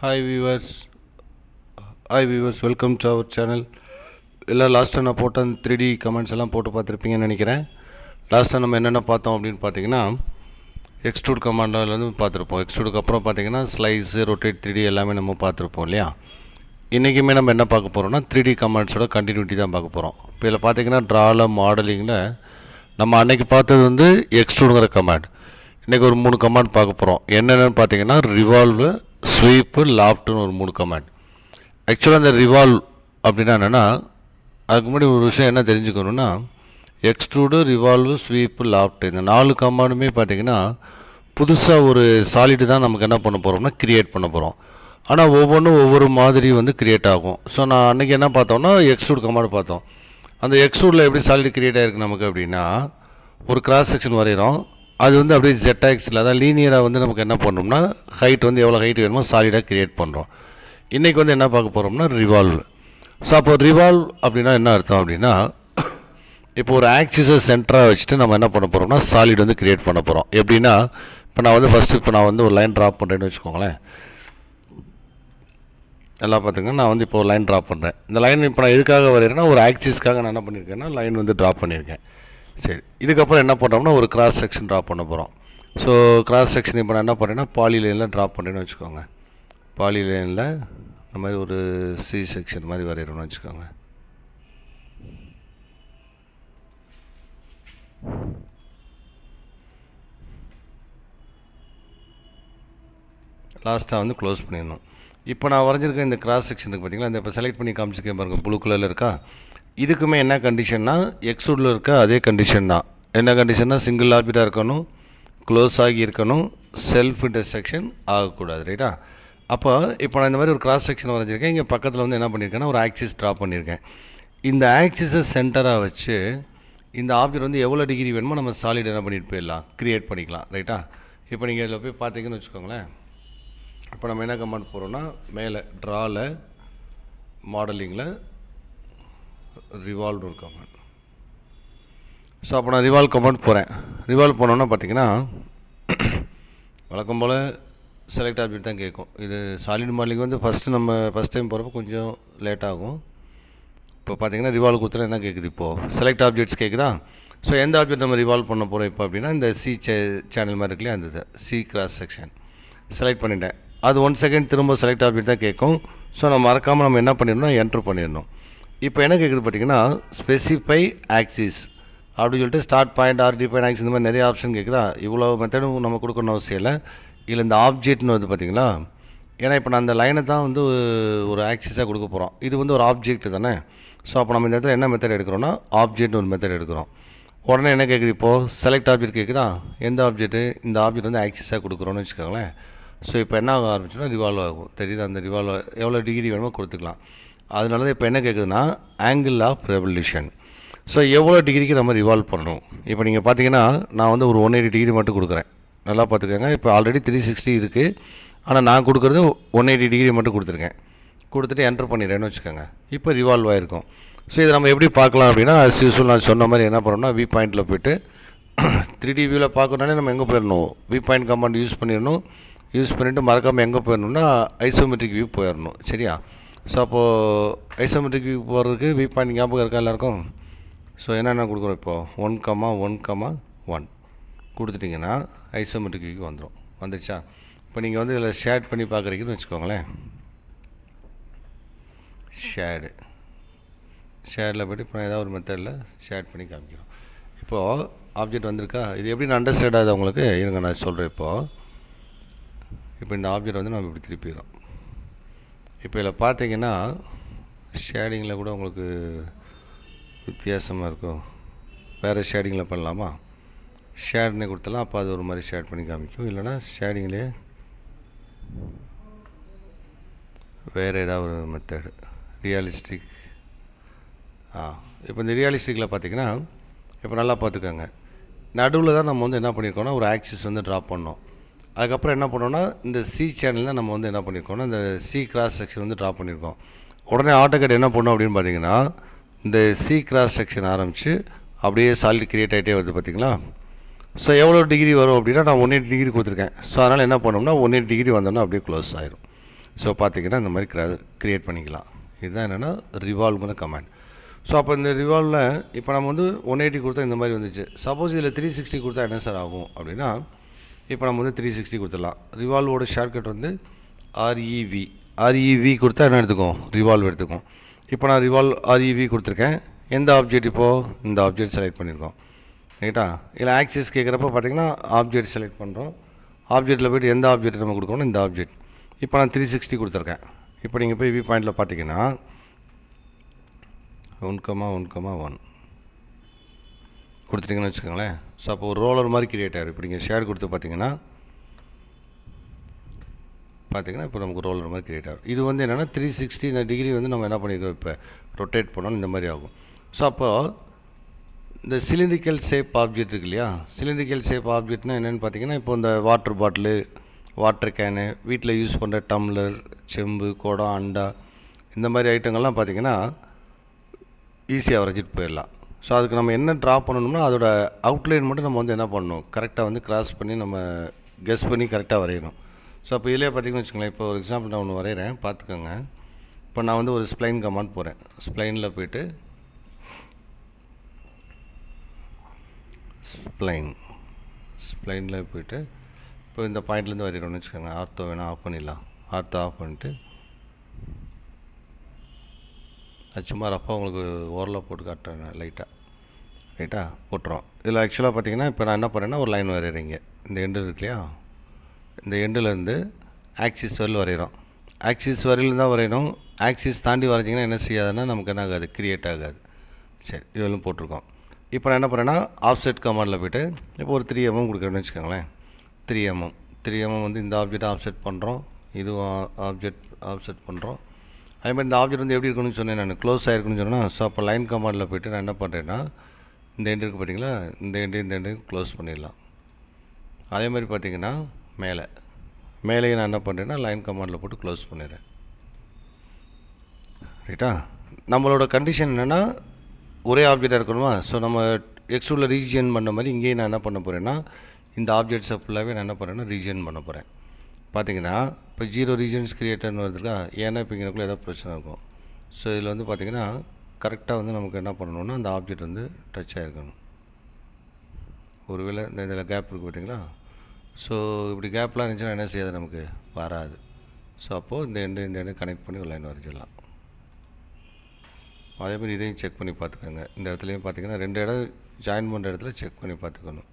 Hi viewers, welcome to our channel. எல்லாம் லாஸ்ட்டாக நான் போட்ட 3D கமெண்ட்ஸ் எல்லாம் போட்டு பார்த்துருப்பீங்கன்னு நினைக்கிறேன். லாஸ்ட்டாக நம்ம என்னென்ன பார்த்தோம் அப்படின்னு பார்த்தீங்கன்னா எக்ஸ்ட்ரூட் கமாண்டிலேருந்து பார்த்துருப்போம். எக்ஸ்ட்ரூடுக்கு அப்புறம் பார்த்தீங்கன்னா ஸ்லைஸ், ரொட்டேட், 3D எல்லாமே நம்ம பார்த்துருப்போம் இல்லையா. இன்றைக்குமே நம்ம என்ன பார்க்க போகிறோம்னா 3D கமாண்ட்ஸோட கண்டினியூட்டி தான் பார்க்க போகிறோம். இப்போ இதில் பார்த்தீங்கன்னா ட்ராவில், மாடலிங்கில் நம்ம அன்னைக்கு பார்த்தது வந்து எக்ஸ்ட்ரூடுங்கிற கமாண்ட். இன்றைக்கி ஒரு 3 கமாண்ட் பார்க்க போகிறோம். என்னென்னு பார்த்தீங்கன்னா ரிவால்வு, ஸ்வீப்பு, லாஃப்ட்னு ஒரு 3 கமாண்ட். ஆக்சுவலாக அந்த ரிவால்வ் அப்படின்னா என்னென்னா, அதுக்கு முன்னாடி ஒரு விஷயம் என்ன தெரிஞ்சுக்கணுன்னா, எக்ஸ்ட்ரூடு, ரிவால்வு, ஸ்வீப்பு, லாஃப்ட் இந்த 4 கமாண்டுமே பார்த்தீங்கன்னா புதுசாக ஒரு சாலிடு தான் நமக்கு என்ன பண்ண போகிறோம்னா கிரியேட் பண்ண போகிறோம். ஆனால் ஒவ்வொன்றும் ஒவ்வொரு மாதிரி வந்து கிரியேட் ஆகும். ஸோ நான் அன்றைக்கி என்ன பார்த்தோம்னா எக்ஸ்ட்ரூட் கமாண்ட் பார்த்தோம். அந்த எக்ஸ்ட்ரூடில் எப்படி சாலிடு கிரியேட் ஆகிருக்கு நமக்கு அப்படின்னா, ஒரு கிராஸ் செக்ஷன் வரைகிறோம். அது வந்து அப்படியே ஜெட் ஆக்ஸில் அதாவது லீனியராக வந்து நமக்கு என்ன பண்ணோம்னா ஹைட் வந்து எவ்வளோ ஹைட் வேணுமோ சாலிடாக கிரியேட் பண்ணுறோம். இன்றைக்கி வந்து என்ன பார்க்க போகிறோம்னா ரிவால்வ். ஸோ அப்போ ரிவால்வ் அப்படின்னா என்ன அர்த்தம் அப்படின்னா, இப்போ ஒரு ஆக்சிஸை சென்டராக வச்சுட்டு நம்ம என்ன பண்ண போகிறோம்னா சாலிட் வந்து கிரியேட் பண்ண போகிறோம். எப்படின்னா இப்போ நான் வந்து ஃபஸ்ட்டு இப்போ நான் வந்து ஒரு லைன் ட்ராப் பண்ணுறேன்னு வச்சுக்கோங்களேன். எல்லாம் பார்த்துங்க, நான் வந்து இப்போ ஒரு லைன் ட்ராப் பண்ணுறேன். இந்த லைன் இப்போ நான் எதுக்காக வரைகிறேன்னா ஒரு ஆக்சிஸ்க்காக நான் என்ன பண்ணியிருக்கேன்னா லைன் வந்து ட்ராப் பண்ணியிருக்கேன். சரி, இதுக்கப்புறம் என்ன பண்ணுறோம்னா ஒரு கிராஸ் செக்ஷன் ட்ராப் பண்ண போகிறோம். ஸோ கிராஸ் செக்ஷன் இப்போ நான் என்ன பண்ணுறேன்னா பாலி லைனில் ட்ராப் பண்ணுறேன்னு வச்சுக்கோங்க. பாலி லைனில் இந்த மாதிரி ஒரு சி செக்ஷன் மாதிரி வரைகிறோன்னு வச்சுக்கோங்க. லாஸ்ட்டாக வந்து க்ளோஸ் பண்ணிடணும். இப்போ நான் வரைஞ்சிருக்கேன் இந்த கிராஸ் செக்ஷனுக்கு பார்த்தீங்களா, இந்த இப்போ செலக்ட் பண்ணி காமிச்சிருக்கேன் பாருங்கள், ப்ளூ கலரில் இருக்கா. இதுக்குமே என்ன கண்டிஷன்னா எக்ஸ்ட்ரூடில் இருக்க அதே கண்டிஷன் தான். என்ன கண்டிஷன்னா சிங்கிள் ஆர்பிட்டாக இருக்கணும், க்ளோஸ் ஆகி இருக்கணும், செல்ஃப் இன்டர்செக்ஷன் ஆகக்கூடாது. ரைட்டா. அப்போ இப்போ நான் இந்த மாதிரி ஒரு கிராஸ் செக்ஷன் வரைஞ்சிருக்கேன். இங்கே பக்கத்தில் வந்து என்ன பண்ணியிருக்கேன்னா ஒரு ஆக்சிஸ் ட்ரா பண்ணியிருக்கேன். இந்த ஆக்சிஸை சென்டராக வச்சு இந்த ஆப்ஜெக்ட் வந்து எவ்வளோ டிகிரி வேணுமோ நம்ம சாலிட் என்ன பண்ணிட்டு போயிடலாம், க்ரியேட் பண்ணிக்கலாம். ரைட்டா. இப்போ நீங்கள் இதில் போய் பார்த்தீங்கன்னு வச்சுக்கோங்களேன். இப்போ நம்ம என்ன கமாண்ட் போகிறோம்னா மேலே ட்ராவில், மாடலிங்கில் ரிவால்வ் ஒரு கமாண்ட். ஸோ அப்போ நான் ரிவால்வ் கமாண்ட் போகிறேன். ரிவால்வ் போனோன்னா பார்த்தீங்கன்னா வழக்கம் போல் செலக்ட் ஆப்ஜெக்ட் தான் கேட்கும். இது சாலிட் மாடலிங் வந்து ஃபஸ்ட் டைம் போகிறப்போ கொஞ்சம் லேட் ஆகும். இப்போ பார்த்தீங்கன்னா ரிவால்வ் கொடுத்தா என்ன கேட்குது, இப்போது செலக்ட் ஆப்ஜெக்ட்ஸ் கேட்குதா. ஸோ எந்த ஆப்ஜெக்ட் நம்ம ரிவால்வ் பண்ண போகிறோம் இப்போ அப்படின்னா இந்த சி சேனல் மாதிரி இருக்குல்லையா, அந்த சி கிராஸ் செக்ஷன் செலக்ட் பண்ணிட்டேன். அது 1 செகண்ட் திரும்ப செலக்ட் ஆப்ஜெக்ட் தான் கேட்கும். ஸோ நம்ம மறக்காமல் நம்ம என்ன பண்ணிடணும்னா என்ட்ரு பண்ணிடணும். இப்போ என்ன கேட்குது பார்த்தீங்கன்னா ஸ்பெசிஃபை ஆக்சிஸ் அப்படின்னு சொல்லிட்டு ஸ்டார்ட் பாயிண்ட், ஆர்டி பாயிண்ட், ஆக்சிஸ் இந்த மாதிரி நிறைய ஆப்ஷன் கேட்குதா. இவ்வளோ மெத்தடும் நம்ம கொடுக்கணும் அவசியம் இல்லை. இல்லை இந்த ஆப்ஜெக்ட்னு வந்து பார்த்தீங்களா, ஏன்னா இப்போ நான் அந்த லைனை தான் வந்து ஒரு ஆக்சிஸாக கொடுக்க போகிறோம். இது வந்து ஒரு ஆப்ஜெக்ட் தானே. ஸோ அப்போ நம்ம இந்த இடத்துல என்ன மெத்தட் எடுக்கிறோன்னா ஆப்ஜெக்ட்னு ஒரு மெத்தட் எடுக்கிறோம். உடனே என்ன கேட்குது, இப்போது செலக்ட் ஆப்ஜெக்ட் கேட்குதா. எந்த ஆப்ஜெக்ட்டு, இந்த ஆப்ஜெக்ட் வந்து ஆக்சிஸாக கொடுக்குறோன்னு வச்சுக்கோங்களேன். ஸோ இப்போ என்ன ஆக ஆரம்பிச்சுன்னா ரிவால்வ் ஆகும். தெரியுது, அந்த ரிவால்வ் எவ்வளோ டிகிரி வேணுமோ கொடுத்துக்கலாம். அதனால தான் இப்போ என்ன கேட்குதுன்னா ஆங்கிள் ஆஃப் ரெவல்யூஷன். ஸோ எவ்வளோ டிகிரிக்கு நம்ம ரிவால்வ் பண்ணணும். இப்போ நீங்கள் பார்த்தீங்கன்னா நான் வந்து ஒரு 180 டிகிரி மட்டும் கொடுக்குறேன். நல்லா பார்த்துக்கோங்க. இப்போ ஆல்ரெடி 360 இருக்குது, ஆனால் நான் கொடுக்குறது 180 டிகிரி மட்டும் கொடுத்துருக்கேன். கொடுத்துட்டு என்டர் பண்ணிடுறேன்னு வச்சுக்கோங்க. இப்போ ரிவால்வ் ஆகிருக்கும். ஸோ இதை நம்ம எப்படி பார்க்கலாம் அப்படின்னா as usual நான் சொன்ன மாதிரி என்ன பண்ணோம்னா வி பாயிண்டில் போய்ட்டு 3D வியூவில் பார்க்கணுன்னாலே நம்ம எங்கே போயிடணும், வி பாயிண்ட் கமாண்ட் யூஸ் பண்ணிடணும். யூஸ் பண்ணிவிட்டு மறக்காமல் எங்கே போயிடணும்னா ஐசோமெட்ரிக் வியூ போயிடணும். சரியா. ஸோ அப்போது ஐசோமெட்ரிக் வியூ போகிறதுக்கு வி பாயிண்ட் ஞாபகம் இருக்கா எல்லாருக்கும். ஸோ என்னென்ன கொடுக்குறோம், இப்போது 1,1,1 கொடுத்துட்டிங்கன்னா ஐசோமெட்ரிக் வியூ வந்துடும். வந்துடுச்சா. இப்போ நீங்கள் வந்து இதில் ஷேட் பண்ணி பார்க்குறீங்கன்னு வச்சுக்கோங்களேன். ஷேடில் போய்ட்டு இப்போ நான் ஏதாவது ஒரு மெத்தடில் ஷேட் பண்ணி காமிக்கிறோம். இப்போது ஆப்ஜெக்ட் வந்திருக்கா. இது எப்படி நான் அண்டர்ஸ்டாண்ட் ஆகுது உங்களுக்கு, இருங்க நான் சொல்கிறேன். இப்போ இந்த ஆப்ஜெக்ட் வந்து நம்ம இப்படி திருப்பிடுறோம். இப்போ இதில் பார்த்தீங்கன்னா ஷேடிங்கில் கூட உங்களுக்கு வித்தியாசமாக இருக்கும். வேறு ஷேடிங்கில் பண்ணலாமா, ஷேட்னே கொடுத்தலாம். அப்போ அது ஒரு மாதிரி ஷேட் பண்ணி காமிக்கும். இல்லைனா ஷேடிங்லேயே வேறு ஏதாவது ஒரு மெத்தடு ரியலிஸ்டிக். இப்போ இந்த ரியலிஸ்டிக்கில் பார்த்தீங்கன்னா இப்போ நல்லா பார்த்துக்கோங்க, நடுவில் தான் நம்ம வந்து என்ன பண்ணியிருக்கோம்னா ஒரு ஆக்சிஸ் வந்து ட்ராப் பண்ணோம். அதுக்கப்புறம் என்ன பண்ணோன்னா இந்த சி சேனலில் நம்ம வந்து என்ன பண்ணியிருக்கோம்னா இந்த சி கிராஸ் செக்ஷன் வந்து ட்ராப் பண்ணியிருக்கோம். உடனே AutoCAD என்ன பண்ணோம் அப்படின்னு பார்த்தீங்கன்னா இந்த சி கிராஸ் செக்ஷன் ஆரம்பித்து அப்படியே சாலிட் கிரியேட் ஆகிட்டே வருது பார்த்தீங்களா. ஸோ எவ்வளோ டிகிரி வரும் அப்படின்னா நான் 180 டிகிரி கொடுத்துருக்கேன். ஸோ அதனால் என்ன பண்ணோம்னா 180 டிகிரி வந்தோம்னா அப்படியே க்ளோஸ் ஆயிரும். ஸோ பார்த்தீங்கன்னா இந்த மாதிரி க்ரியேட் பண்ணிக்கலாம். இதுதான் என்னென்னா ரிவால்வ்ங்கிற கமாண்ட். ஸோ அப்போ இந்த ரிவால்வில் இப்போ நம்ம வந்து 180 கொடுத்தா இந்த மாதிரி வந்துச்சு. சப்போஸ் இதில் 360 கொடுத்தா என்ன சார் ஆகும் அப்படின்னா, இப்போ நம்ம வந்து 360 கொடுத்துடலாம். ரிவால்வோட ஷார்ட்கட் வந்து REV. REV கொடுத்தா என்ன எடுத்துக்கும், ரிவால்வ் எடுத்துக்கும். இப்போ நான் REV கொடுத்துருக்கேன். எந்த ஆப்ஜெக்ட் இப்போது இந்த ஆப்ஜெக்ட் செலக்ட் பண்ணியிருக்கோம் ரைட்டா. இல்லை ஆக்சிஸ் கேட்குறப்ப பார்த்தீங்கன்னா ஆப்ஜெக்ட் செலக்ட் பண்ணுறோம். ஆப்ஜெக்ட்டில் போய்ட்டு எந்த ஆப்ஜெக்ட் நம்ம கொடுக்கணும், இந்த ஆப்ஜெக்ட். இப்போ நான் 360 கொடுத்துருக்கேன். இப்போ நீங்கள் போய் வியூ பாயிண்டில் பார்த்தீங்கன்னா 1,1,1 கொடுத்துட்டிங்கன்னு வச்சுக்கோங்களேன். ஸோ அப்போ ஒரு ரோலர் மாதிரி கிரியேட் ஆகிடும். இப்போ நீங்கள் ஷேர் கொடுத்து பார்த்தீங்கன்னா இப்போ நமக்கு ரோலர் மாதிரி கிரியேட் ஆகும். இது வந்து என்னென்னா 360 டிகிரி வந்து நம்ம என்ன பண்ணியிருக்கோம், இப்போ ரொட்டேட் பண்ணோம், இந்த மாதிரி ஆகும். ஸோ அப்போது இந்த சிலிண்ட்ரிக்கல் ஷேப் ஆப்ஜெக்ட் இருக்கு இல்லையா, சிலிண்ட்ரிக்கல் ஷேப் ஆப்ஜெக்ட்னா என்னென்னு பார்த்தீங்கன்னா, இப்போ இந்த வாட்டர் பாட்டிலு, வாட்டர் கேனு, வீட்டில் யூஸ் பண்ணுற டம்ளர், செம்பு, குடம், அண்டா, இந்த மாதிரி ஐட்டங்கள்லாம் பார்த்தீங்கன்னா ஈஸியாக வரைஞ்சிட்டு போயிடலாம். ஸோ அதுக்கு நம்ம என்ன ட்ரா பண்ணணும்னா அதோட அவுட்லைன் மட்டும் நம்ம வந்து என்ன பண்ணணும், கரெக்டாக வந்து கிராஸ் பண்ணி நம்ம கெஸ் பண்ணி கரெக்டாக வரையணும். ஸோ அப்போ இதிலே பார்த்தீங்கன்னு வச்சுக்கோங்களேன், இப்போ ஒரு எக்ஸாம்பிள் நான் ஒன்று வரைகிறேன் பார்த்துக்கோங்க. இப்போ நான் வந்து ஒரு ஸ்ப்ளைன் கமாண்ட் போகிறேன். ஸ்ப்ளைனில் போய்ட்டு ஸ்ப்ளைனில் போய்ட்டு இப்போ இந்த பாயிண்ட்லேருந்து வரைகிறோன்னு வச்சுக்கோங்க. ஆர்த்தோ வேணால் ஆஃப் பண்ணிடலாம். ஆர்த்தோ ஆஃப் பண்ணிட்டு அது சும்மா ரஃபாக உங்களுக்கு ஓரலாக போட்டு காட்டுறேன் லைட்டாக போட்டுறோம். இதில் ஆக்சுவலாக பார்த்தீங்கன்னா இப்போ நான் என்ன பண்ணுறேன்னா ஒரு லைன் வரைகிறீங்க. இந்த எண்டு இருக்கு இல்லையா, இந்த எண்டுலேருந்து ஆக்சிஸ் வரையில் வரைகிறோம். ஆக்சிஸ் வரையில் தான் வரையணும். ஆக்சிஸ் தாண்டி வரைஞ்சிங்கன்னா என்ன செய்யாதுன்னா நமக்கு என்ன ஆகாது, கிரியேட் ஆகாது. சரி, இதெல்லாம் போட்டிருக்கோம். இப்போ நான் என்ன பண்ணுறேன்னா ஆஃப்செட் கமாண்டில் போய்ட்டு இப்போ ஒரு 3 mm கொடுக்குறேன்னு வச்சுக்கோங்களேன். 3 mm வந்து இந்த ஆப்ஜெக்ட் ஆஃப்செட் பண்ணுறோம், இதுவும் ஆப்ஜெக்ட் ஆஃப்செட் பண்ணுறோம். அதே மாதிரி இந்த ஆப்ஜெக்ட் வந்து எப்படி இருக்குன்னு சொன்னேன், நான் க்ளோஸ் ஆகிருக்குன்னு சொன்னேன்னா. ஸோ அப்போ லைன் கமாண்டில் போய்ட்டு நான் என்ன பண்ணுறேன்னா இந்த எண்டு இருக்குது பார்த்தீங்களா, இந்த எண்டு க்ளோஸ் பண்ணிடலாம். அதே மாதிரி பார்த்தீங்கன்னா மேலேயும் நான் என்ன பண்ணுறேன்னா லைன் கமாண்டில் போட்டு க்ளோஸ் பண்ணிடுறேன் ரைட்டா. நம்மளோட கண்டிஷன் என்னென்னா ஒரே ஆப்ஜெக்டாக இருக்கணுமா. ஸோ நம்ம எக்ஸ்ட்ரூடில் ரீஜியன் பண்ண மாதிரி இங்கேயும் நான் என்ன பண்ண போகிறேன்னா இந்த ஆப்ஜெக்ட்ஸை ஃபுல்லாகவே நான் என்ன பண்ணுறேன்னா ரீஜியன் பண்ண போகிறேன். பார்த்தீங்கன்னா இப்போ 0 ரீஜன்ஸ் கிரியேட்டர்னு வருதுக்கா, ஏன்னா இப்போ இங்கேக்குள்ளே ஏதாவது பிரச்சனை இருக்கும். ஸோ இதில் வந்து பார்த்திங்கன்னா கரெக்டாக வந்து நமக்கு என்ன பண்ணணும்னா அந்த ஆப்ஜெக்ட் வந்து டச் ஆகிருக்கணும். ஒருவேளை இந்த இதில் கேப் இருக்குது பார்த்தீங்களா. ஸோ இப்படி கேப்லாம் இருந்துச்சுன்னா என்ன செய்யாது, நமக்கு வராது. ஸோ அப்போது இந்த எண்டு கனெக்ட் பண்ணி ஒரு லைன் வரைஞ்சிடலாம். அதேமாதிரி இதையும் செக் பண்ணி பார்த்துக்கோங்க. இந்த இடத்துலையும் பார்த்தீங்கன்னா 2 இடம் ஜாயின் பண்ணுற இடத்துல செக் பண்ணி பார்த்துக்கணும்.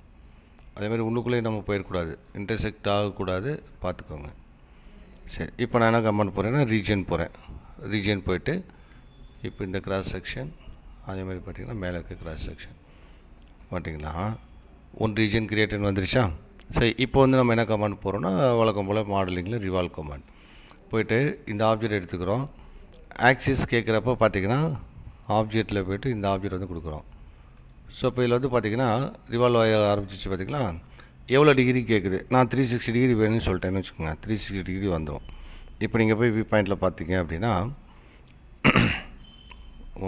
அதேமாதிரி உள்ளுக்குள்ளேயும் நம்ம போயிடக்கூடாது, இன்டர்செக்ட் ஆகக்கூடாது, பார்த்துக்கோங்க. சரி, இப்போ நான் என்ன கமெண்ட் போகிறேன்னா ரீஜன் போகிறேன். ரீஜன் போயிட்டு இப்போ இந்த கிராஸ் செக்ஷன், அதேமாதிரி பார்த்திங்கன்னா மேலே இருக்க கிராஸ் செக்ஷன் பார்த்தீங்களா, ஒன் ரீஜன் கிரியேட்டர் வந்துருச்சா. சரி, இப்போ வந்து நம்ம என்ன கமாண்ட் போகிறோன்னா வழக்கம் போல் மாடலிங்கில் ரிவால்வ் கமாண்ட் போய்ட்டு இந்த ஆப்ஜெக்ட் எடுத்துக்கிறோம். ஆக்சிஸ் கேட்குறப்ப பார்த்திங்கன்னா ஆப்ஜெக்டில் போய்ட்டு இந்த ஆப்ஜெக்ட் வந்து கொடுக்குறோம். ஸோ இப்போ இதில் வந்து பார்த்திங்கன்னா ரிவால்வ் ஆக ஆரம்பிச்சிச்சு. பார்த்திங்களா எவ்வளோ டிகிரி கேட்குது, நான் 360 டிகிரி வேணும்னு சொல்லிட்டேன்னு வச்சுக்கோங்க. 360 டிகிரி வந்துடும். இப்போ நீங்கள் போய் வியூ பாயிண்டில் பார்த்தீங்க அப்படின்னா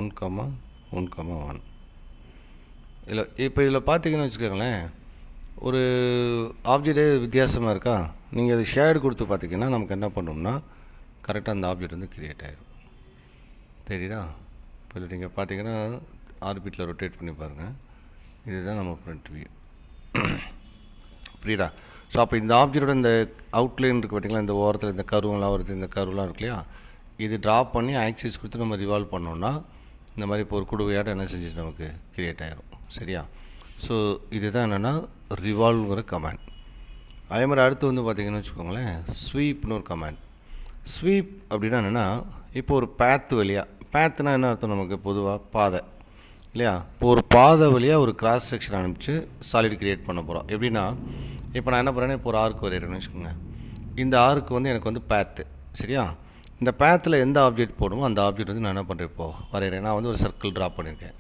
1,1,1 இல்லை. இப்போ இதில் பார்த்தீங்கன்னு வச்சுக்கோங்களேன், ஒரு ஆப்ஜெக்டே வித்தியாசமாக இருக்கா. நீங்கள் அது ஷேடு கொடுத்து பார்த்தீங்கன்னா நமக்கு என்ன பண்ணணும்னா கரெக்டாக அந்த ஆப்ஜெக்ட் வந்து கிரியேட் ஆகிடும். தெரியுதா. இப்போ இதில் நீங்கள் பார்த்தீங்கன்னா ஆர்பிட்டில் ரொட்டேட் பண்ணி பாருங்கள். இதுதான் நம்ம ஃப்ரண்ட் வியூ. புரியுதா. ஸோ அப்போ இந்த ஆப்ஜெக்டோட இந்த அவுட்லைன் இருக்குது பார்த்தீங்களா, இந்த ஓரத்தில் இந்த கருவெலாம் வருது, இந்த கருவெலாம் இருக்கு இல்லையா, இது ட்ராப் பண்ணி ஆக்சிஸ் கொடுத்து நம்ம ரிவால்வ் பண்ணோன்னா இந்த மாதிரி இப்போ ஒரு குடுவையாட்டம் என்ன செஞ்சுச்சு நமக்கு கிரியேட் ஆகிரும். சரியா. ஸோ இதுதான் என்னென்னா ரிவால்வ்ங்கிற கமாண்ட். அதே மாதிரி அடுத்து வந்து பார்த்திங்கன்னு வச்சுக்கோங்களேன், ஸ்வீப்னு ஒரு கமாண்ட். ஸ்வீப் அப்படின்னா என்னென்னா, இப்போ ஒரு பேத்து வழியாக, பேத்துனா என்ன அர்த்தம் நமக்கு பொதுவாக பாதை இல்லையா. இப்போ ஒரு பாதை வழியாக ஒரு கிராஸ் செக்ஷன் அனுப்பிச்சு சாலிட் கிரியேட் பண்ண போகிறோம். எப்படின்னா இப்போ நான் என்ன பண்ணுறேன்னா இப்போ ஒரு ஆர்க் வரைகிறேன்னு வச்சுக்கோங்க. இந்த ஆர்க்கு வந்து எனக்கு வந்து பேத்து. சரியா. இந்த பேத்தில் எந்த ஆப்ஜெக்ட் போடுமோ அந்த ஆப்ஜெக்ட் வந்து நான் என்ன பண்ணுறேன் இப்போ வரைகிறேன். நான் வந்து ஒரு சர்க்கிள் ட்ரா பண்ணியிருக்கேன்.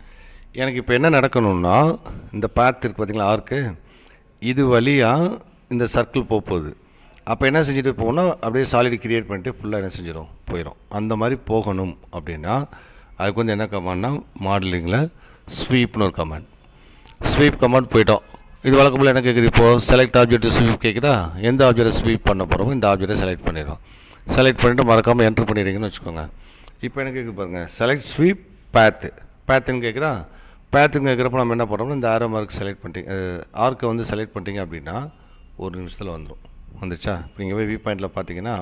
எனக்கு இப்போ என்ன நடக்கணும்னா இந்த பேத் இருக்குது பார்த்தீங்களா ஆர்க்கு, இது வழியாக இந்த சர்க்கிள் போகுது. அப்போ என்ன செஞ்சுட்டு போகணும், அப்படியே சாலிட் கிரியேட் பண்ணிட்டு ஃபுல்லாக என்ன செஞ்சிடும் போயிடும். அந்த மாதிரி போகணும் அப்படின்னா அதுக்கு வந்து என்ன கமாண்ட்னா மாடலிங்கில் ஸ்வீப்னு ஒரு கமாண்ட். ஸ்வீப் கமாண்ட் போயிட்டோம். இது வழக்கம் போல் என்ன கேட்குது, இப்போது செலக்ட் ஆப்ஜெக்ட் ஸ்வீப் கேட்குதா. எந்த ஆப்ஜெக்டை ஸ்வீப் பண்ண போகிறோமோ இந்த ஆப்ஜெக்டை செலக்ட் பண்ணிடுறோம். செலக்ட் பண்ணிவிட்டு மறக்காமல் என்ட்ரு பண்ணிடுறீங்கன்னு வச்சுக்கோங்க. இப்போ எனக்கு கேட்க பாருங்கள், செலக்ட் ஸ்வீப் பேத்துன்னு கேட்குதா? பேத்துன்னு கேட்குறப்ப நம்ம என்ன பண்ணுறோம்னா இந்த ஆரோ மார்க் செலக்ட் பண்ணிட்டீங்க, ஆர்க்கை வந்து செலக்ட் பண்ணிட்டீங்க அப்படின்னா ஒரு நிமிஷத்தில் வந்துடும். வந்துச்சா? இப்போ நீங்கள் போய் வியூ பாயிண்டில் பார்த்தீங்கன்னா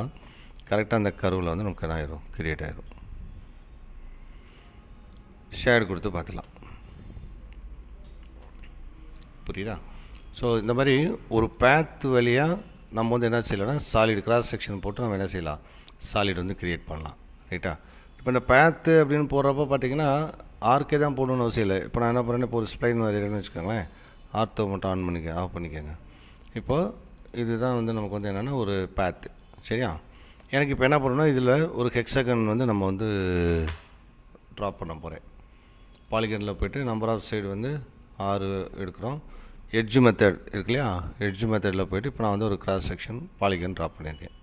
கரெக்டாக அந்த கருவில் வந்து நமக்கு என்ன ஆயிரும், கிரியேட் ஆயிரும். ஷேடு கொடுத்து பார்த்துக்கலாம். புரியுதா? ஸோ இந்த மாதிரி ஒரு பேத் வழியாக நம்ம வந்து என்ன செய்யலாம்னா சாலிட் கிராஸ் செக்ஷன் போட்டு நம்ம என்ன செய்யலாம், சாலிட் வந்து கிரியேட் பண்ணலாம். ரைட்டா? இப்போ இந்த பேத்து அப்படின்னு போடுறப்போ பார்த்தீங்கன்னா ஆர்க்கே தான் போடணும்னு அவசியம் இல்லை. இப்போ நான் என்ன பண்ணுறேன்னா இப்போ ஒரு ஸ்ப்ளைன் வரைகிறேன்னு வச்சுக்கோங்களேன், ஆர்த்தோ மட்டும் ஆஃப் பண்ணிக்கோங்க. இப்போது இதுதான் வந்து நமக்கு வந்து என்னென்னா ஒரு பேத்து. சரியா? எனக்கு இப்போ என்ன பண்ணணும்னா இதில் ஒரு ஹெக்ஸகன் வந்து நம்ம வந்து ட்ராப் பண்ண போகிறேன். பாலிகனில் போய்ட்டு நம்பர் ஆஃப் சைடு வந்து 6 எடுக்கிறோம். எட்ஜ் மெத்தட் இருக்கு இல்லையா, எட்ஜ் மெத்தடில் போய்ட்டு இப்போ நான் வந்து ஒரு கிராஸ் செக்ஷன் பாலிகன் ட்ராப் பண்ணியிருக்கேன்,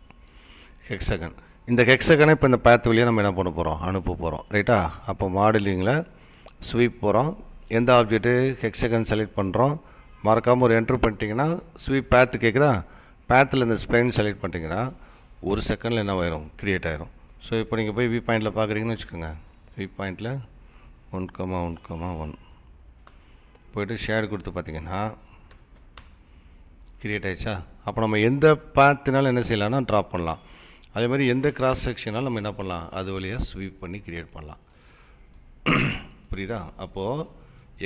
ஹெக்ஸகன். இந்த ஹெக்ஸகனை இப்போ இந்த பேத் வழியாக நம்ம என்ன பண்ண போகிறோம், அனுப்ப போகிறோம். ரைட்டா? அப்போ மாடலிங்கில் ஸ்வீப் போகிறோம், எந்த ஆப்ஜெக்ட்டு ஹெக்ஸகன் செலக்ட் பண்ணுறோம், மறக்காமல் ஒரு என்ட்ரு பண்ணிட்டீங்கன்னா ஸ்வீப் பேத்து கேட்குதா, பேத்தில் இந்த ஸ்ப்ளைன் செலக்ட் பண்ணிட்டீங்கன்னா ஒரு செகண்டில் என்ன ஆயிரும், கிரியேட் ஆயிரும். ஸோ இப்போ நீங்கள் போய் வியூ பாயிண்டில் பார்க்குறீங்கன்னு வச்சுக்கோங்க, வியூ பாயிண்டில் 1,1,1 போய்ட்டு ஷேடு கொடுத்து பார்த்தீங்கன்னா கிரியேட் ஆகிடுச்சா? அப்போ நம்ம எந்த பேத்தினாலும் என்ன செய்யலாம்னா ட்ராப் பண்ணலாம். அதே மாதிரி எந்த கிராஸ் செக்ஷனாலும் நம்ம என்ன பண்ணலாம், அது வழியாக ஸ்வீப் பண்ணி கிரியேட் பண்ணலாம். புரியுதா? அப்போது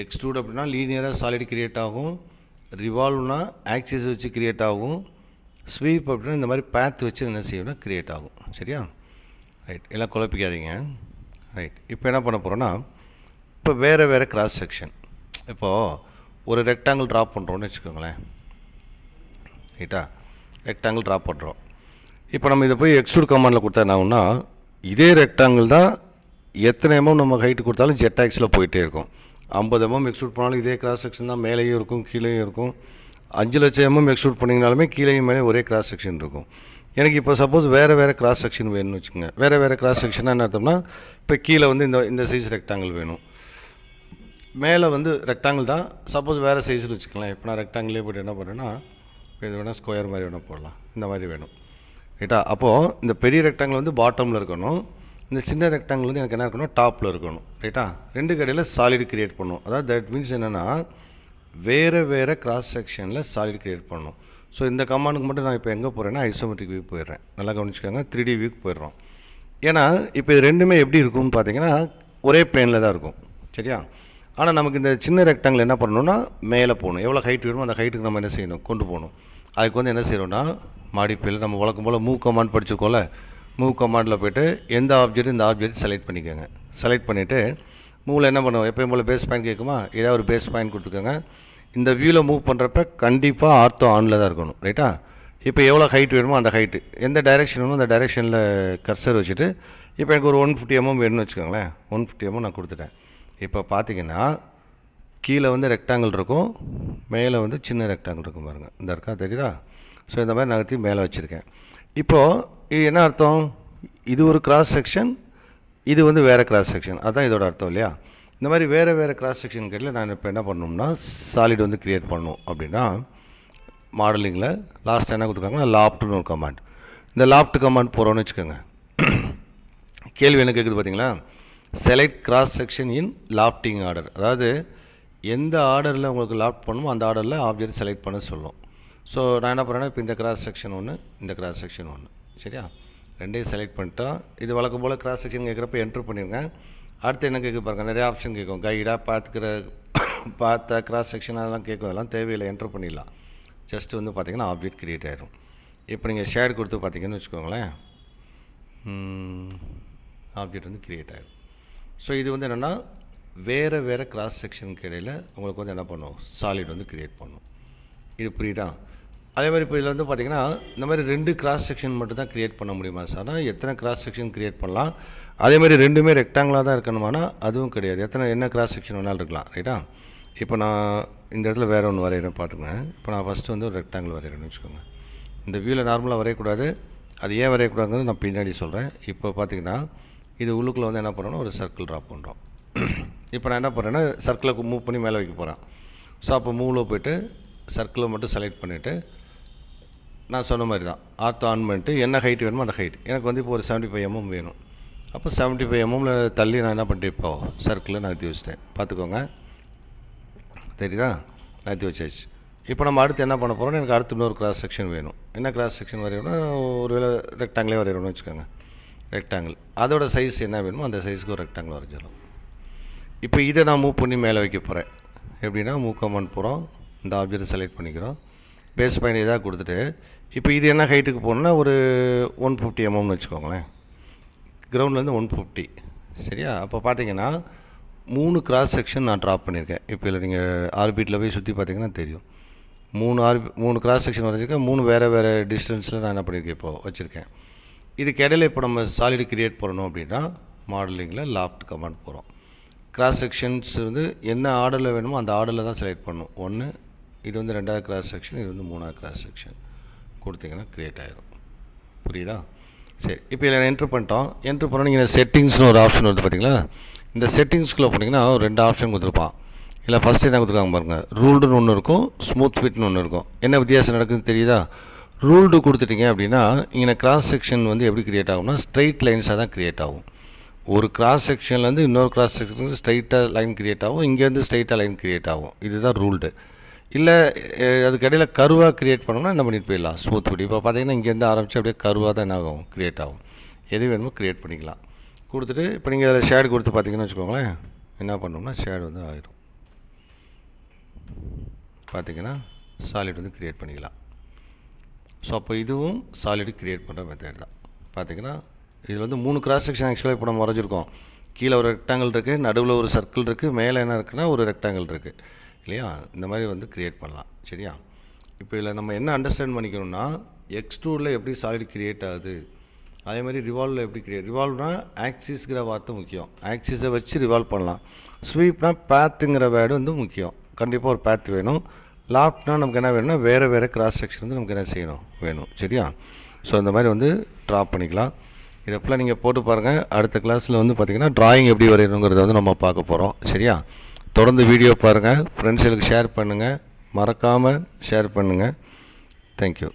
எக்ஸ்ட்ரூட் அப்படின்னா லீனியராக சாலிட் கிரியேட் ஆகும், ரிவால்வ்னா ஆக்சிஸ் வச்சு கிரியேட் ஆகும், ஸ்வீப் அப்படின்னா இந்த மாதிரி பேத் வச்சு என்ன செய்யணும்னா கிரியேட் ஆகும். சரியா? ரைட், எல்லாம் குழப்பிக்காதீங்க. ரைட், இப்போ என்ன பண்ண போகிறோன்னா இப்போ வேறு கிராஸ் செக்ஷன். இப்போது ஒரு ரெக்டாங்கிள் ட்ராப் பண்ணுறோன்னு வச்சுக்கோங்களேன். ரைட்டா? ரெக்டாங்கிள் ட்ராப் பண்ணுறோம். இப்போ நம்ம இதை போய் எக்ஸ்ட்ரூட் கமாண்டில் கொடுத்தா என்ன ஆகும்னா இதே ரெக்டாங்கிள் தான் எத்தனை எம்எம் நம்ம ஹைட்டு கொடுத்தாலும் ஜெட் ஆக்ஸில் போயிட்டே இருக்கும். 50 எம்எம் எக்ஸ்ட்ரூட் பண்ணாலும் இதே கிராஸ் செக்ஷன் தான், மேலேயும் இருக்கும் கீழேயும் இருக்கும். 5 லட்சம் எம்எம் எக்ஸ்ட்ரூட் பண்ணிங்கனாலுமே கீழேயும் மேலே ஒரே கிராஸ் செக்ஷன் இருக்கும். எனக்கு இப்போ சப்போஸ் வேறு கிராஸ் செக்ஷன் வேணும்னு வச்சுக்கோங்க. வேறு கிராஸ் செக்ஷனாக என்ன அர்த்தம்னா இப்போ கீழே வந்து இந்த சைஸ் ரெக்டாங்கிள் வேணும், மேலே வந்து ரெக்டாங்கிள் தான், சப்போஸ் வேறு சைஸ்னு வச்சுக்கலாம். இப்போ நான் ரெக்டாங்கிளே போய்ட்டு என்ன பண்ணுறேன்னா இது வேணால் ஸ்கொயர் மாதிரி வேணால் போடலாம், இந்த மாதிரி வேணும். ரைட்டா? அப்போது இந்த பெரிய ரெக்டாங்கிள் வந்து பாட்டமில் இருக்கணும், இந்த சின்ன ரெக்டாங்கிள் வந்து எனக்கு என்ன இருக்கணும், டாப்பில் இருக்கணும். ரைட்டா? ரெண்டு கடையில் சாலிட் கிரியேட் பண்ணணும். அதாவது தட் மீன்ஸ் என்னென்னா வேறு கிராஸ் செக்ஷனில் சாலிட் கிரியேட் பண்ணணும். ஸோ இந்த கமாண்டுக்கு மட்டும் நான் இப்போ எங்கே போகிறேன்னா ஐசோமெட்ரிக் வியூ போயிடுறேன். நல்லா கவனிச்சுக்கோங்க, 3D வியூக்கு போயிடுறோம். ஏன்னா இப்போ இது ரெண்டுமே எப்படி இருக்கும்னு பார்த்தீங்கன்னா ஒரே பிளேனில் தான் இருக்கும். சரியா? ஆனால் நமக்கு இந்த சின்ன ரெக்டாங்கிள் என்ன பண்ணணும்னா மேலே போகணும், எவ்வளோ ஹைட் வேணுமோ அந்த ஹைட்டுக்கு நம்ம என்ன செய்யணும், கொண்டு போகணும். அதுக்கு வந்து என்ன செய்யணும்னா மாடிஃபைல நம்ம வழக்கம் போல் மூவ் கமாண்ட் படிச்சிருக்கோம்ல, மூவ் கமாண்டில் போய்ட்டு எந்த ஆப்ஜெக்ட் இந்த ஆப்ஜெக்ட் செலக்ட் பண்ணிக்கோங்க. செலக்ட் பண்ணிவிட்டு மூவில் என்ன பண்ணுவோம், எப்போயும் போல் பேஸ் பாயிண்ட் கேட்குமா, ஏதாவது ஒரு பேஸ் பாயிண்ட் கொடுத்துக்கோங்க. இந்த வியூவில் மூவ் பண்ணுறப்ப கண்டிப்பாக ஆர்த்தோ ஆனில் தான் இருக்கணும். ரைட்டா? இப்போ எவ்வளோ ஹைட் வேணுமோ அந்த ஹைட்டு, எந்த டைரெக்ஷன் வேணுமோ அந்த டைரெக்ஷனில் கர்சர் வச்சுட்டு இப்போ எனக்கு ஒரு 150 mm வேணும்னு வச்சுக்கோங்களேன், 150 mm நான் கொடுத்துட்டேன். இப்போ பார்த்தீங்கன்னா கீழே வந்து ரெக்டாங்கிள் இருக்கும், மேலே வந்து சின்ன ரெக்டாங்கிள் இருக்கும் பாருங்கள், இந்த இருக்கா தெரியுதா? ஸோ இந்த மாதிரி நகர்த்தி மேலே வச்சுருக்கேன். இப்போது இது என்ன அர்த்தம், இது ஒரு கிராஸ் செக்ஷன், இது வந்து வேறு கிராஸ் செக்ஷன், அதுதான் இதோட அர்த்தம் இல்லையா? இந்த மாதிரி வேறு கிராஸ் செக்ஷன் கேட்டில் நான் இப்போ என்ன பண்ணணும்னா சாலிட் வந்து க்ரியேட் பண்ணணும். அப்படின்னா மாடலிங்கில் லாஸ்ட் என்ன கொடுத்துருக்காங்கன்னா லாஃப்ட்னு ஒரு கமாண்ட். இந்த லாஃப்ட் கமாண்ட் போகிறோன்னு வச்சுக்கோங்க. கேள்வி என்ன கேட்குது பார்த்தீங்களா, select cross section in lofting order. அதாவது எந்த ஆர்டரில் உங்களுக்கு லாஃப்ட் பண்ணுமோ அந்த ஆர்டரில் ஆப்ஜெக்ட் செலக்ட் பண்ண சொல்லும். ஸோ நான் என்ன பண்ணுறேன்னா இப்போ இந்த கிராஸ் செக்ஷன் ஒன்று, இந்த கிராஸ் செக்ஷன் ஒன்று. சரியா? ரெண்டையும் செலக்ட் பண்ணிட்டா இது வழக்கம் போல் கிராஸ் செக்ஷன் கேட்குறப்ப என்ட்ரு பண்ணிடுங்க. அடுத்து என்ன கேட்க பாருங்கள், நிறைய ஆப்ஷன் கேட்கும், கைடாக பார்த்த கிராஸ் செக்ஷன் அதெல்லாம் கேட்கும், அதெல்லாம் தேவையில்லை, என்ட்ரு பண்ணிடலாம். ஜஸ்ட்டு வந்து பார்த்திங்கன்னா ஆப்ஜெக்ட் க்ரியேட் ஆகிடும். இப்போ நீங்கள் ஷேட் கொடுத்து பார்த்தீங்கன்னு வச்சுக்கோங்களேன், ஆப்ஜெக்ட் வந்து க்ரியேட் ஆகிடும். ஸோ இது வந்து என்னென்னா வேறு கிராஸ் செக்ஷனுக்கு இடையில் உங்களுக்கு வந்து என்ன பண்ணும், சாலிட் வந்து க்ரியேட் பண்ணும். இது புரியுதா? அதே மாதிரி இப்போ இதில் வந்து பார்த்திங்கன்னா இந்த மாதிரி 2 கிராஸ் செக்ஷன் மட்டும் தான் க்ரியேட் பண்ண முடியுமா சார்? ஆனால் எத்தனை கிராஸ் செக்ஷன் க்ரியேட் பண்ணலாம். அதே மாதிரி ரெண்டுமே ரெக்டாங்கிளாக தான் இருக்கணுமானா அதுவும் கிடையாது, என்ன கிராஸ் செக்ஷன் வேணாலும் இருக்கலாம். ரைட்டா? இப்போ நான் இந்த இடத்துல வேறு ஒன்று வரைகிறேன் பார்த்துங்க. இப்போ நான் ஃபஸ்ட்டு வந்து ஒரு ரெக்டாங்கிள் வரைகிறேன்னு வச்சுக்கோங்க. இந்த வியூவில் நார்மலாக வரையக்கூடாது, அது ஏன் வரையக்கூடாதுன்னு நான் பின்னாடி சொல்கிறேன். இப்போ பார்த்திங்கன்னா இது உள்ளுக்குள்ளே வந்து என்ன பண்ணுறோன்னா ஒரு சர்க்கிள் ட்ராப் பண்ணுறோம். இப்போ நான் என்ன பண்ணுறேன்னா சர்க்கிளை மூவ் பண்ணி மேலே வைக்க போகிறேன். ஸோ அப்போ மூவில் போய்ட்டு சர்க்கிளை மட்டும் செலக்ட் பண்ணிவிட்டு நான் சொன்ன மாதிரி தான் ஆர்த்தோ ஆன் பண்ணிட்டு என்ன ஹைட் வேணுமோ அந்த ஹைட் எனக்கு வந்து இப்போ ஒரு 75 mm வேணும். அப்போ 75 mm தள்ளி நான் என்ன பண்ணிட்டேன், இப்போ சர்க்கிளில் நகர்த்தி வச்சிட்டேன். பார்த்துக்கோங்க, தெரியுதா? நகர்த்தி வச்சாச்சு. இப்போ நம்ம அடுத்து என்ன பண்ண போகிறோம், எனக்கு அடுத்து இன்னொரு கிராஸ் செக்ஷன் வேணும். என்ன கிராஸ் செக்ஷன் வரையணும்னா ஒரு வேளை ரெக்டாங்கிளே வரையணும்னு வச்சுக்கோங்க. ரெக்டாங்கிள் அதோட சைஸ் என்ன வேணுமோ அந்த சைஸுக்கு ஒரு ரெக்டாங்கிள் வரைஞ்சிடலாம். இப்போ இதை நான் மூவ் பண்ணி மேலே வைக்க போகிறேன். எப்படின்னா மூவ் கமாண்ட் போகிறோம், இந்த ஆப்ஜெக்டை செலக்ட் பண்ணிக்கிறோம், பேஸ் பாயிண்ட் இதாக கொடுத்துட்டு இப்போ இது என்ன ஹைட்டுக்கு போகணுன்னா ஒரு 150 mmன்னு வச்சுக்கோங்களேன். கிரவுண்ட்லேருந்து 150, சரியா? அப்போ பார்த்தீங்கன்னா 3 கிராஸ் செக்ஷன் நான் ட்ராப் பண்ணியிருக்கேன். இப்போ இல்லை நீங்கள் ஆர்பிட்டில் போய் சுற்றி பார்த்தீங்கன்னா தெரியும். 3 கிராஸ் செக்ஷன் வரைஞ்சிருக்கேன். 3 வேறு டிஸ்டன்ஸில் நான் என்ன பண்ணியிருக்கேன், இப்போ வச்சுருக்கேன். இதுக்கு இடையில இப்போ நம்ம சாலிடு கிரியேட் பண்ணணும் அப்படின்னா மாடலிங்கில் லாஃப்ட் கமாண்ட் போகிறோம். கிராஸ் செக்ஷன்ஸ் வந்து என்ன ஆர்டரில் வேணுமோ அந்த ஆர்டரில் தான் செலக்ட் பண்ணணும். ஒன்று, இது வந்து 2வது கிராஸ் செக்ஷன், இது வந்து 3வது கிராஸ் செக்ஷன் கொடுத்தீங்கன்னா க்ரியேட் ஆகிடும். புரியுதா? சரி, இப்போ இதில் என்ட்ரு பண்ணிட்டோம். என்ட்ரு பண்ணோம், நீங்கள் செட்டிங்ஸ்னு ஒரு ஆப்ஷன் வருது பார்த்தீங்களா? இந்த செட்டிங்ஸ்குள்ளே போனீங்கன்னா ஒரு 2 ஆப்ஷன் கொடுத்துருப்பான். இல்லை ஃபஸ்ட்டு என்ன கொடுத்துருக்காங்க பாருங்கள், ரூல்டுன்னு ஒன்று இருக்கும், ஸ்மூத் ஃபிட்னு ஒன்று இருக்கும். என்ன வித்தியாசம் நடக்குதுன்னு தெரியுதா? ரூல்டு கொடுத்துட்டீங்க அப்படின்னா இங்கே கிராஸ் செக்ஷன் வந்து எப்படி க்ரியேட் ஆகும்னா ஸ்ட்ரைட் லைன்ஸாக தான் க்ரியேட் ஆகும். ஒரு கிராஸ் செக்ஷன்லேருந்து இன்னொரு கிராஸ் செக்ஷனுக்கு ஸ்ட்ரைட்டாக லைன் க்ரியேட் ஆகும், இங்கேருந்து ஸ்ட்ரைட்டாக லைன் க்ரியேட் ஆகும். இதுதான் ரூல்டு. இல்லை அதுக்கு இடையில கருவாக க்ரியேட் பண்ணோம்னா என்ன பண்ணிட்டு போயிடலாம், ஸ்மூத் ஃபிட். இப்போ பார்த்தீங்கன்னா இங்கேருந்து ஆரம்பித்து அப்படியே கருவாக தான் என்ன ஆகும், க்ரியேட் ஆகும். எது வேணுமோ க்ரியேட் பண்ணிக்கலாம். கொடுத்துட்டு இப்போ நீங்கள் அதில் ஷேடு கொடுத்து பார்த்தீங்கன்னு வச்சுக்கோங்களேன், என்ன பண்ணோம்னா ஷேடு வந்து ஆகிடும். பார்த்தீங்கன்னா சாலிட் வந்து க்ரியேட் பண்ணிக்கலாம். ஸோ அப்போ இதுவும் சாலிடு க்ரியேட் பண்ணுற மெத்தட் தான். பார்த்தீங்கன்னா இதில் வந்து 3 கிராஸ் செக்ஷன் ஆக்சுவலாக இப்போ நம்ம வரைஞ்சிருக்கோம். கீழே ஒரு ரெக்டாங்கிள் இருக்குது, நடுவில் ஒரு சர்க்கிள் இருக்குது, மேலே என்ன இருக்குன்னா ஒரு ரெக்டாங்கிள் இருக்குது இல்லையா? இந்த மாதிரி வந்து க்ரியேட் பண்ணலாம். சரியா? இப்போ இதில் நம்ம என்ன அண்டர்ஸ்டாண்ட் பண்ணிக்கணும்னா எக்ஸ்ட்ரூடில் எப்படி சாலிட் க்ரியேட் ஆகுது, அதே மாதிரி ரிவால்வில் எப்படி ரிவால்வ்னால் ஆக்சிஸ்ங்கிற வார்த்தை முக்கியம். ஆக்சிஸை வச்சு ரிவால்வ் பண்ணலாம். ஸ்வீப்னால் பேத்துங்கிற வேர்டு வந்து முக்கியம். கண்டிப்பாக ஒரு பேத் வேணும். லாஃப்ட்னா நமக்கு என்ன வேணும்னா வேறு கிராஸ் செக்ஷன் வந்து நமக்கு என்ன செய்யணும் வேணும். சரியா? ஸோ இந்த மாதிரி வந்து ட்ராப் பண்ணிக்கலாம். இதை ஃபுல்லாக நீங்கள் போட்டு பாருங்கள். அடுத்த கிளாஸில் வந்து பார்த்திங்கன்னா ட்ராயிங் எப்படி வரையணுங்கிறத வந்து நம்ம பார்க்க போகிறோம். சரியா? தொடர்ந்து வீடியோ பாருங்கள், ஃப்ரெண்ட்ஸுகளுக்கு ஷேர் பண்ணுங்கள், மறக்காமல் ஷேர் பண்ணுங்கள். தேங்க்யூ.